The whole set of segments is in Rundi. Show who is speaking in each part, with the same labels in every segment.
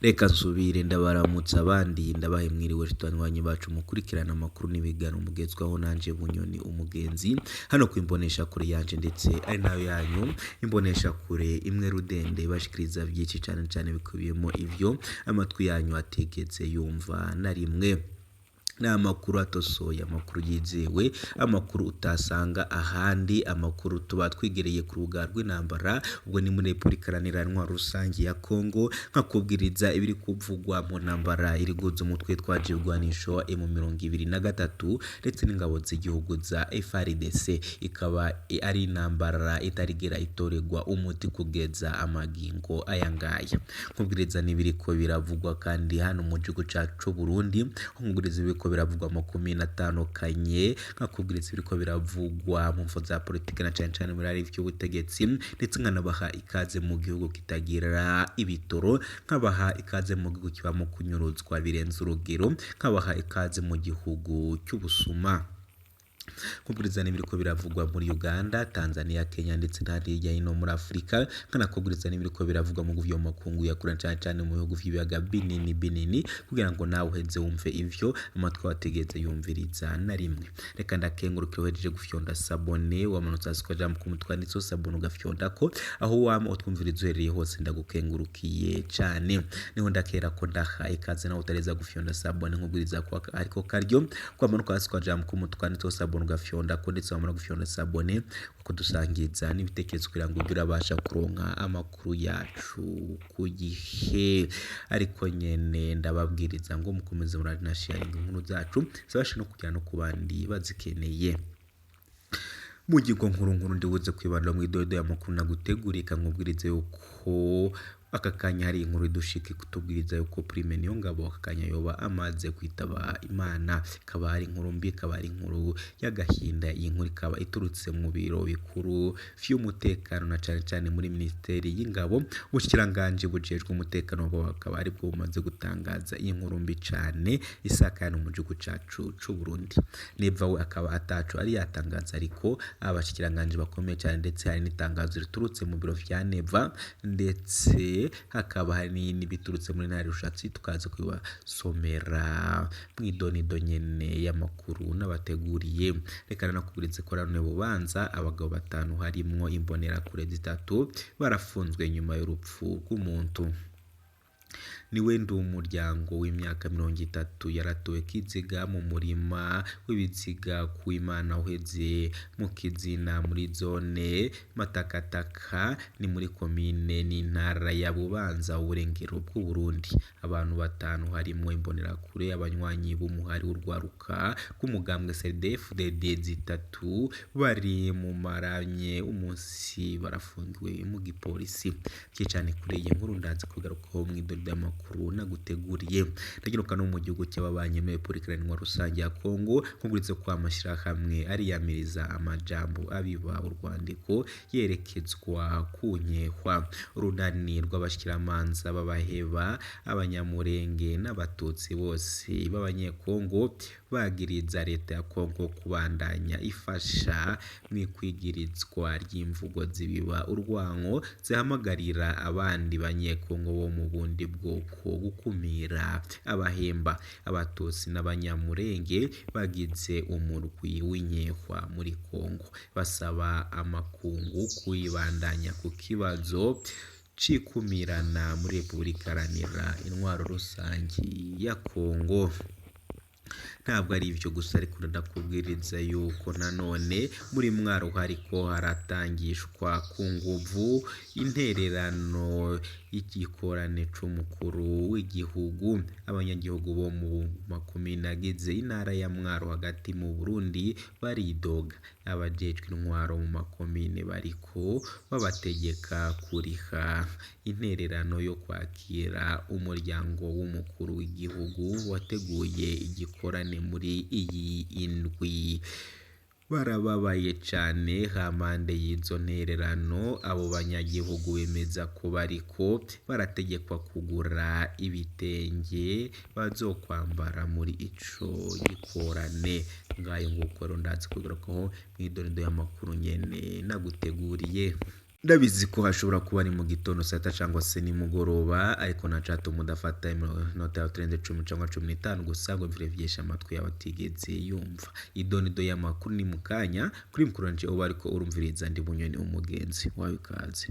Speaker 1: Reka nsubire ndabaramutsa abandi ndabahe mwiriwe twanywanye bacu mukurikirana amakuru n'ibigano mugezwaho nanje Bunyoni umugenzi hano kwimbonesha kure yanje ndetse ari nayo yanyu imbonesha kure imwe rudende bashikiriza byinshi cyane bikubiyemo ivyo amatwi yanyu ategetse yumva na rimwe n'amakuru atosoye amakuru yizewe amakuru utasanga ahandi amakuru tuba twigereye ku rubuga rw'intambara ubwo ni muri Republika Iharanira Rusange ya Kongo nkakubwiriza ibiri kuvugwa mu ntambara iri guza umutwe twajirwanisho M23 ndetse n'ingabo z'igihugu za FARDC ikaba ari intambara itarigera itoregwa umuti kugeza amagingo ayangaya nkubwiriza nibiri ko biravugwa kandi hano mu gihugu cyacu Burundi nkubwiriza ibiko biravugwa makumi natandukanye nkakubwiriza biriko biravugwa mu mvo za politika na cyane muri ari by'ubutegetsi ndetse nkanabaha ikaze mu gihugu kitagira ibitoro nkabaha ikaze mu gihugu kibamo kunyuruzwa birenze urugero nkabaha ikaze mu gihugu cy'ubusuma kubwiriza n'ibiriko biravugwa muri Uganda, Tanzania, Kenya ndetse n'ahandi hino muri Afrika kana kubwiriza n'ibiriko biravugwa mu guvyo makungu yakura cyane mu bihugu by'ibiyaga binini kugira ngo nawe uheze wumve ivyo amatwi wategeze yumviriza na rimwe reka ndakengurukire wejeje gufyonda sabone wamanutse asiko jam ku mutwa nitso sabone ugafyonda ko aho wama utwumviriza uhereye hose ndagukengurukiye cyane niho ndakera ko ndaha ikaze nawe utareza gufyonda sabone nkubwiriza ko ariko karyo kwamanuka asiko jam ku mutwa nitso sabone ugafyonda ko ndetse wamara gufyonda sabone uko dusangiza n'ibitekerezo kugira ngo urabasha kuronka amakuru yacu ku gihe ariko nyene ndababwiriza ngo mukomeze muri na sharing inkuru zacu zabasha no kujya no ku bandi bazikeneye mugigo nkuru ndibuze kwibanda mu idodo y'amakuru nagutegurika nkubwirize yuko akakanya hari inkuru dushike kutubwiriza yuko Prime Niyongabo akakanya yoba amaze kwitaba Imana kaba ari inkuru mbi kaba ari inkuru y'agahinda iyi nkuru ikaba iturutse mu biro bikuru vy'umutekano na cyane muri ministeri y'ingabo ubushikiranganje bujejwe umutekano bo akaba ari bwo bumaze gutangaza iyi nkuru mbi cyane isakana mu gihugu cacu c'u Burundi neva we akaba atacu ari yatangaza ariko abashikiranganje bakomeye cyane ndetse hari n'itangazo riturutse mu biro vya Neva ndetse hakaba hari n'ibiturutse muri ntari rushatsi tukaza kwibasomera mwidonido nyene y'amakuru n'abateguriye reka nakubwiritse ko rano bubanza abagabo batanu harimwo imbonera kure 3 barafunzwe nyuma y'urupfu rw'umuntu niwe umuryango w'imyaka 30 yaratowe kiziga mu murima w'ibiziga ku Imana uheze mu kizina muri zone Matakataka ni muri komine n'intara ya Bubanza uburengero bw'u Burundi abantu batanu harimo imbonera kure abanywanyi b'umuhari urwaruka k'umugambwe CDF-DD 3 bari mu maranye umunsi barafungiwe mu gipolisi cyane kure iyi nkuru ndaza kugarukaho mw'idolda makuru naguteguriye ndagiruka no mu gihugu cy'ababanye muri Republika Iharanira Rusange ya Kongo nkubwiritse ko amashira hamwe ari yamiriza amajambo abiba urwandiko yerekezwa kunyehwa urunani rw'abashikiramanza babaheba abanyamurenge n'abatutsi bose b'abanyekongo bagiriza leta ya Kongo kubandanya ifasha mwikwigirizwa ry'imvugo zibiba urwango zihamagarira abandi banyekongo bo mu bundi bwoko gukumira abahemba abatutsi n'abanyamurenge bagize umurwi w'inyehwa muri Kongo basaba amakungu kuyibandanya ku kibazo cikumirana muri Republika Iharanira Rusange ya Kongo ntabwo ari ivyo gusa ariko ndakubwiriza yuko nanone muri mwaro hariko haratangishwa ku nguvu intererano y'igikorane c'umukuru w'igihugu abanyagihugu bo mu makomine agize intara ya Mwaro hagati mu Burundi baridoga abajejwe intwaro mu makomine bariko babategeka kuriha intererano yo kwakira umuryango w'umukuru w'igihugu wateguye igikorane muri iyi indwi barababaye cyane hamande y'izo ntererano abo banyagihugu bemeza ko bariko barategekwa kugura ibitenge bazokwambara muri ico gikorane ngayo nguko rondatse kugarukaho mw'idonido y'amakuru nyene naguteguriye ndabizi ko hashobora kuba ari mu gitondo saa sita cyangwa se nimugoroba, ariko nacato mudafata iminota ya 10 cyangwa 15 gusa ngo mvirevyesha amatwi yawe atigeze yumva. Idonido y'amakuru ni mukanya kuri mkuranje uba ariko urumviriza ndi Bunyoni umugenzi wawe ikaze.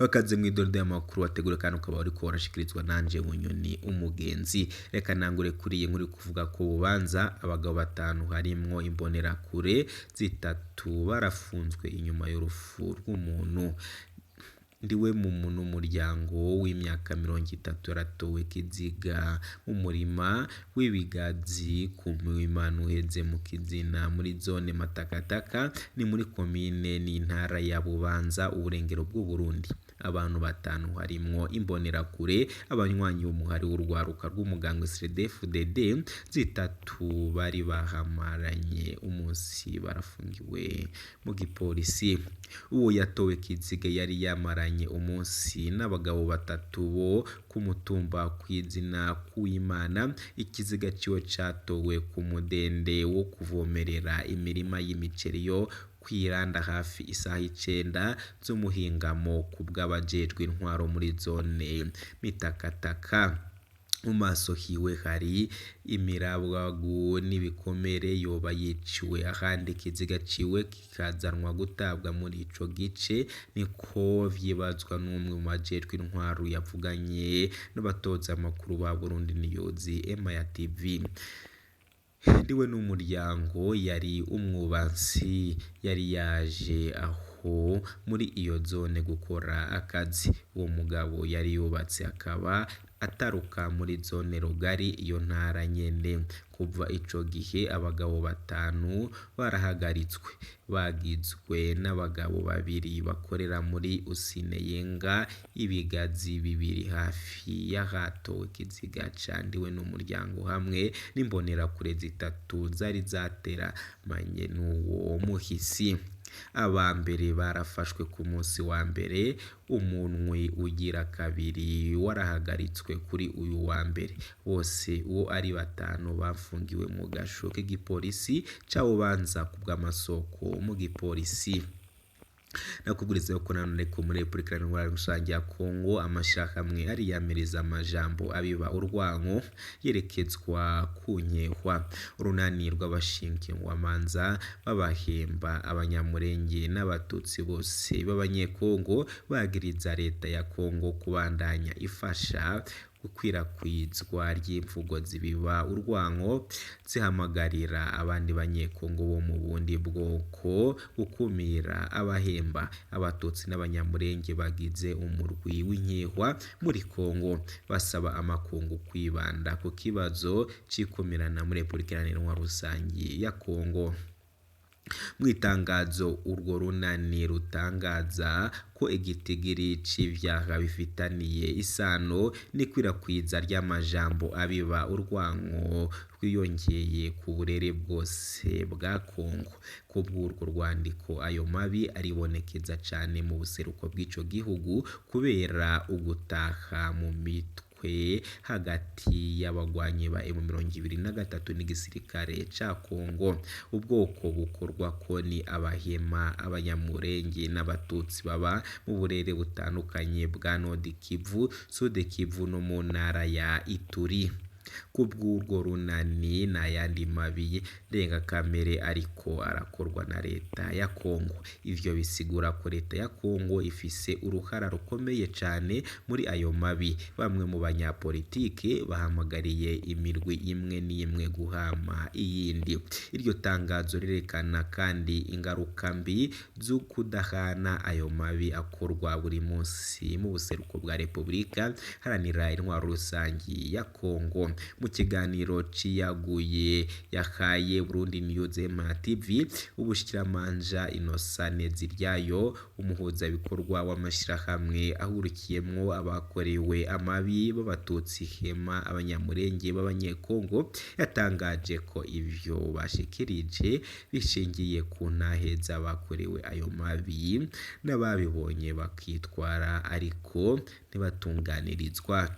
Speaker 1: Bakaze mw'idonido y'amakuru wategura kandi ukaba uriko urashikirizwa nanje Bunyoni umugenzi. Reka nangure kuriye nkuri kuvuga ko Bubanza abagabo 5 harimwo imbonerakure 3 barafunzwe inyuma y'urufu rw'umuntu. Ndiwe mu muryango w'imyaka 30 yaratowe kiziga mu murima w'ibigazi ku Mwimana uheze mu Kizina muri zone Matakataka ni muri komine n'intara ya Bubanza uburengero bw'u Burundi. Abantu 5 harimwo imbonerakure abanywanyi b'umuhari w'urwaruka rw'umuganga CDFDD 3 bari bahamaranye umunsi barafungiwe mu gipolisi. Uwo yatowe kiziga yari yamaranye umunsi n'abagabo 3 bo ku mutumba kw'izina kuwimana. Ikiziga ciwe catowe ku mudende wo kuvomerera imirima y'imiceri yo kwiranda hafi isaha 9 z'umuhingamo kubw'abajejwe intwaro muri zone Mitakataka. Mu maso hiwe hari imirabwagu n'ibikomere yoba yiciwe, ahandi kiziga ciwe kikazanwa gutabwa muri ico gice, niko vyibazwa n'umwe mu majejwe intwaro yavuganye n'abatoza amakuru ba Burundi News Emaya TV. Ndiwe n'umuryango yari umwubansi yari yaje aho muri iyo zone gukora akazi. Uwo mugabo yari yubatse akaba ataruka muri zone Rugari iyo ntara nyene. Kuva ico gihe abagabo 5 barahagaritswe bagizwe n'abagabo 2 bakorera muri usine yenga ibigazi 2 hafi y'ahatowe kiziga candiwe n'umuryango hamwe n'imbonerakure 3 zari zateramanye n'uwo muhisi. Abambere barafashwe ku munsi wa mbere, umunwe ugira kabiri warahagaritswe kuri uyu wa mbere. Bose uwo ari 5 bafungiwe mu gasho k'igipolisi ca Bubanza kubw'amasoko mu gipolisi. Nakubwiriza ko nanone ko muri Republika Iharanira Rusange ya Kongo amashirahamwe ari yamereza amajambo abiba urwanko yerekezwa ku nkehwa. Urunani rw'abashinkiwamanza babahemba abanyamurenge n'abatutsi bose b'abanyekongo bagiriza leta ya Kongo kubandanya ifasha gukwirakwizwa ry'imvugo zibiba urwanko, zihamagarira abandi banyekongo bo mu bundi bwoko gukumira abahemba abatutsi n'abanyamurenge bagize umurwi w'inkehwa muri Kongo. Basaba amakungu kwibanda ku kibazo c'ikumirana muri Republika Iharanira Rusange ya Kongo. Mwitangazo urwo runani rutangaza ko igitigiri c'ivyaha bifitaniye isano n'ikwirakw'iza ry'amajambo abiba urwanko rwiyongeye ku burere bwose bwa Kongo. Kubw'urwo rwandiko ayo mabi aribonekeza cane mu buseruko bw'ico gihugu kubera ugutaha mu mitwe hagati y'abagwanyi ba M23 n'igisirikare ca Kongo. Ubwoko bukorwa ko ni abahema, abanyamurenge n'abatutsi baba mu burere butandukanye bwa Nord Kivu, Sud Kivu no mu ntara ya Ituri. Kubw'urwo runani n'ayandi mabi ndengakamere ariko arakorwa na leta ya Kongo. Ivyo bisigura ko leta ya Kongo ifise uruhara rukomeye cane muri ayo mabi. Bamwe mu banyapolitike bahamagariye imirwi imwe n'imwe guhama iyindi. Iryo tangazo rirekana kandi ingaruka mbi z'ukudahana ayo mabi akorwa buri munsi mu buseruko bwa Republika Iharanira Rusange ya Kongo. Mu kiganiro ciyaguye yahaye Burundi News TV, ubushikiranganja Innocent Neziryayo, umuhuza bikorwa w'amashirahamwe ahurikiyemwo abakorewe amabi b'abatutsi hema abanyamurenge b'abanyekongo, yatangaje ko ivyo bashikirije bishingiye ku ntaheza bakorewe ayo mabi n'ababibonye bakitwara ariko ntibatunganirizwa.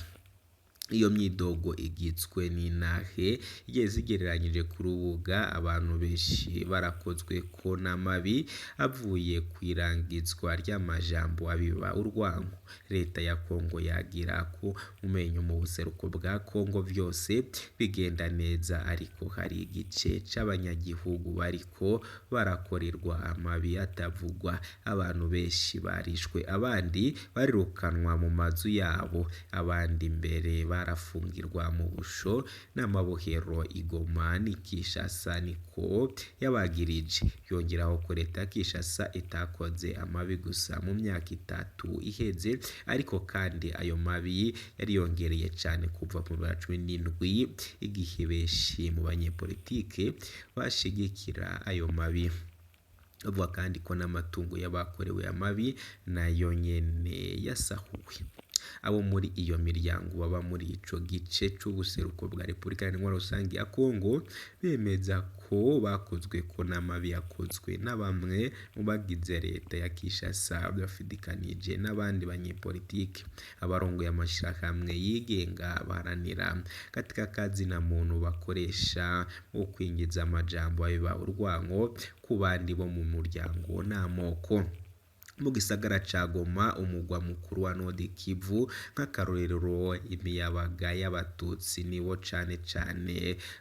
Speaker 1: iyo myidogo igitswe n'inahe igeze igereranyije ku rubuga abantu benshi barakozwe ko n'amabi avuye kwirangizwa ry'amajambo abiba urwango. Leta ya Kongo yagira ko umenyo mu buseruko bwa Kongo vyose bigenda neza, ariko hari igice c'abanyagihugu bariko barakorerwa amabi atavugwa. Abantu benshi barishwe, abandi barirukanwa mu mazu yabo, abandi mbere barafungirwa mu busho n'amabohero Igoma ni Kinshasa, niko yabagirije. Yongeraho ko leta ya Kinshasa itakoze amabi gusa mu myaka 3 iheze, ariko kandi ayo mabi yariyongereye cyane kuva mu 2017 igihe benshi mu banyepolitike bashigikira ayo mabi. Avuga kandi ko n'amatungo y'abakorewe amabi nayo nyene yasahuwe. Abo muri iyo miryango baba muri ico gice c'ubuseruko bwa Repubulika Iharanira Rusange ya Kongo bemeza ko bakozwe ko n'amabi yakozwe na bamwe mu bagize leta ya Kinshasa bafidikanije n'abandi banyepolitike. Abarongoye amashirahamwe yigenga baharanira katika kazi na muntu bakoresha mu kwinjiza amajambo abiba urwango ku bandi bo mu muryango n'amoko. Mu gisagara ca Goma, umugwa mukuru wa Nord Kivu, nk'akarorero imiyabaga y'abatutsi nibo cane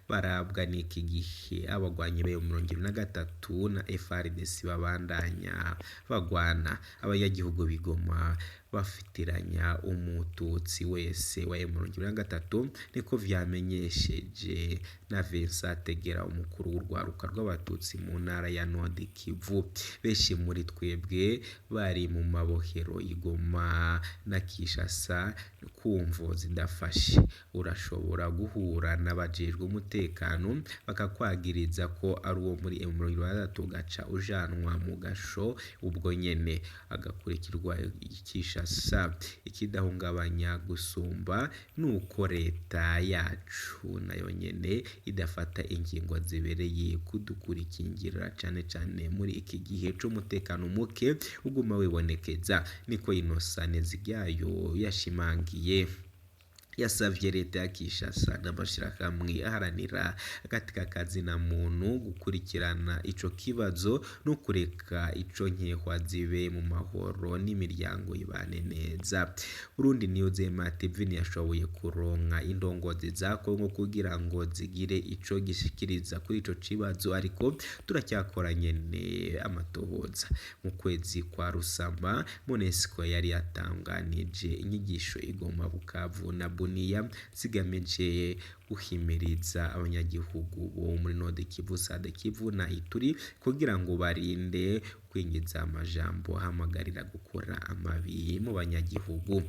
Speaker 1: barabwa n'iki gihe abagwanyi be 23 na FARDC babandanya bagwana. Abanyagihugu b'Igoma bafitiranya umututsi wese wa M23, niko vyamenyesheje na Vincent Tegera, umukuru w'urwaruka rw'abatutsi mu ntara ya Nord Kivu. Benshi muri twebwe bari mu mabohero Igoma na Kinshasa kumvo zidafashe. Urashobora guhura n'abajejwe umutekano bakakwagiriza ko ari uwo muri M23 gaca ujanwa mu gasho ubwo nyene agakurikirwa Kinshasa. Ikidahungabanya gusumba nuko leta yacu nayo nyene idafata ingingo zibereye kudukurikingira cane muri iki gihe c'umutekano muke uguma wibonekeza, niko Innocent Nteziryayo yashimangiye. Yasavye leta ya Kinshasa n'amashirahamwe aharanira katika kazi na muntu gukurikirana ico kibazo no kureka ico nkehwa zibe mu mahoro n'imiryango ibane neza. Burundi News TV yashoboye kuronka indongozi za Kongo kugira ngo zigire ico gishikiriza kuri ico kibazo, ariko turacyakora nyene amatohoza. Mu kwezi kwa Rusama, MONUSCO yari yatanganije inyigisho Igoma, Bukavu na Bunia zigamije guhimiriza abanyagihugu bo muri Nord Kivu, Sud Kivu na Ituri kugira ngo barinde kwinjiza amajambo hamagarira gukora amabi mu banyagihugu.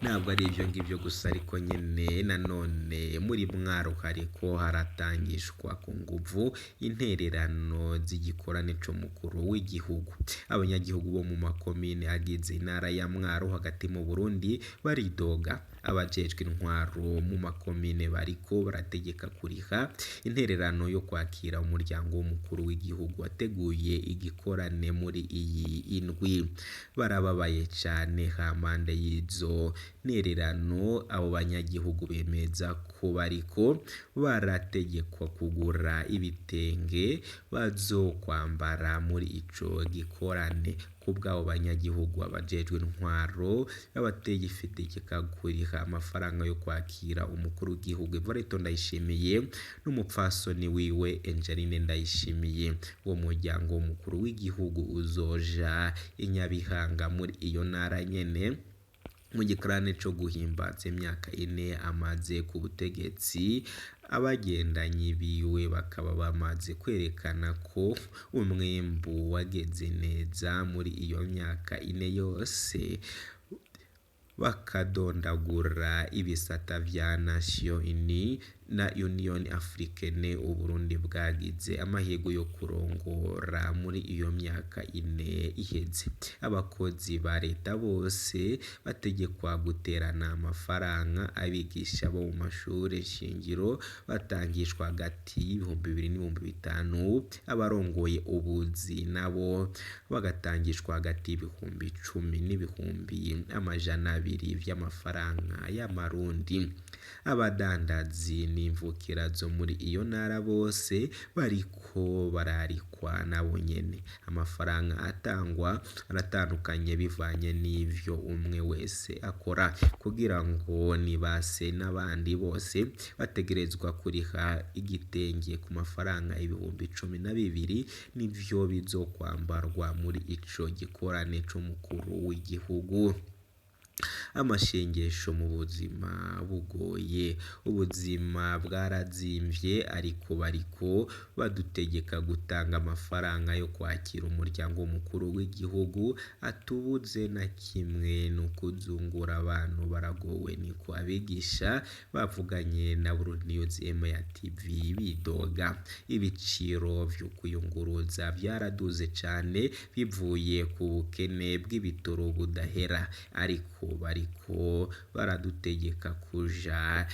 Speaker 1: Ntabwo ari ivyo ngivyo gusa, ariko nyene nanone muri Mwaro hariko haratangishwa ku nguvu intererano z'igikorane co mukuru w'igihugu. Abanyagihugu bo mu makomine agize intara ya Mwaro hagati mu Burundi baridoga. Abajejwe intwaro mu makomine bariko barategeka kuriha intererano yo kwakira umuryango w'umukuru w'igihugu wateguye igikorane muri iyi indwi. Barababaye cane hampande y'izo nererano. Abo banyagihugu bemeza ko bariko barategekwa kugura ibitenge bazokwambara muri ico gikorane. Kubw'abo banyagihugu, abajejwe intwaro abateye ifitegeka kuriha amafaranga yo kwakira umukuru w'igihugu Evariste Ndayishimiye n'umupfasoni wiwe Angeline Ndayishimiye. Uwo muryango w'umukuru w'igihugu uzoja inyabihanga muri iyo ntara nyene mu gikorane co guhimbaza imyaka 4 amaze ku butegetsi. Abagendanyi biwe bakaba bamaze kwerekana ko umwembu wageze neza muri iyo myaka 4 yose, bakadondagura ibisata vya Nation Unie na Union Africaine Uburundi bwagize amahirwe yo kurongora muri iyo myaka ine iheze. Abakozi ba leta bose bategekwa guterana amafaranga abigisha bo mu mashuri shingiro batangishwa hagati y'ibihumbi 2 n'ibihumbi 5, abarongoye ubuzi nabo bagatangishwa hagati y'ibihumbi 10 n'ibihumbi 200 vy'amafaranga y'amarundi. Abadandazi n'imvukira zo muri iyo ntara bose bariko bararikwa nabo nyene. Amafaranga atangwa aratandukanye bivanye n'ivyo umwe wese akora, kugira ngo nibase n'abandi bose bategerezwa kuriha igitenge ku mafaranga ibihumbi 12 n'ivyo bizokwambarwa muri ico gikorane c'umukuru w'igihugu. Amashengesho mu buzima bugoye, ubuzima bwarazimvye ariko bariko badutegeka gutanga amafaranga yo kwakira umuryango mukuru w'igihugu, atubuze na kimwe no kuzungura abantu baragowe. Niko abigisha bavuganye na Burundi News ya TV bidoga. Ibiciro vyo kuyunguruza byaraduze cane bivuye ku bukene bw'ibitoro budahera, ariko bariko baradutegeka kuja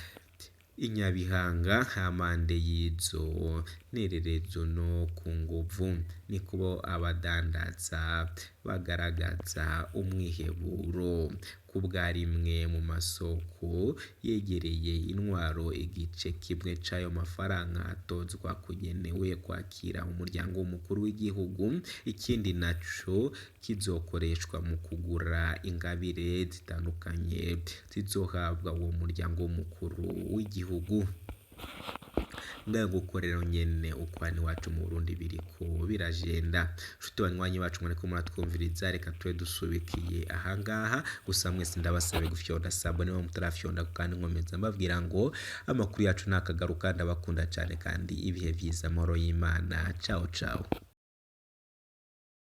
Speaker 1: inyabihanga amande y'izo nererezo no ku nguvu. Nikubo abadandaza bagaragaza umwiheburo kubwarimwe mu masoko yegereye intwaro. Igice kimwe c'ayo mafaranga atozwa kugenewe kwakira umuryango mukuru w'igihugu, ikindi naco kizokoreshwa mu kugura ingabire zitandukanye zizohabwa uwo muryango mukuru w'igihugu. Ngaho gukorera nyene ukwani wacu mu Burundi biriko biragenda. Nshuti banywanyi bacu mureko muratwumviriza, reka twe dusubikiye ahangaha. Gusa mwese ndabasabe gufyonda sabone niba mutarafyonda, kandi nkomeza mbabwira ngo amakuru yacu nakagaruka. Ndabakunda cyane kandi ibihe byiza, amahoro y'Imana. Ciao ciao.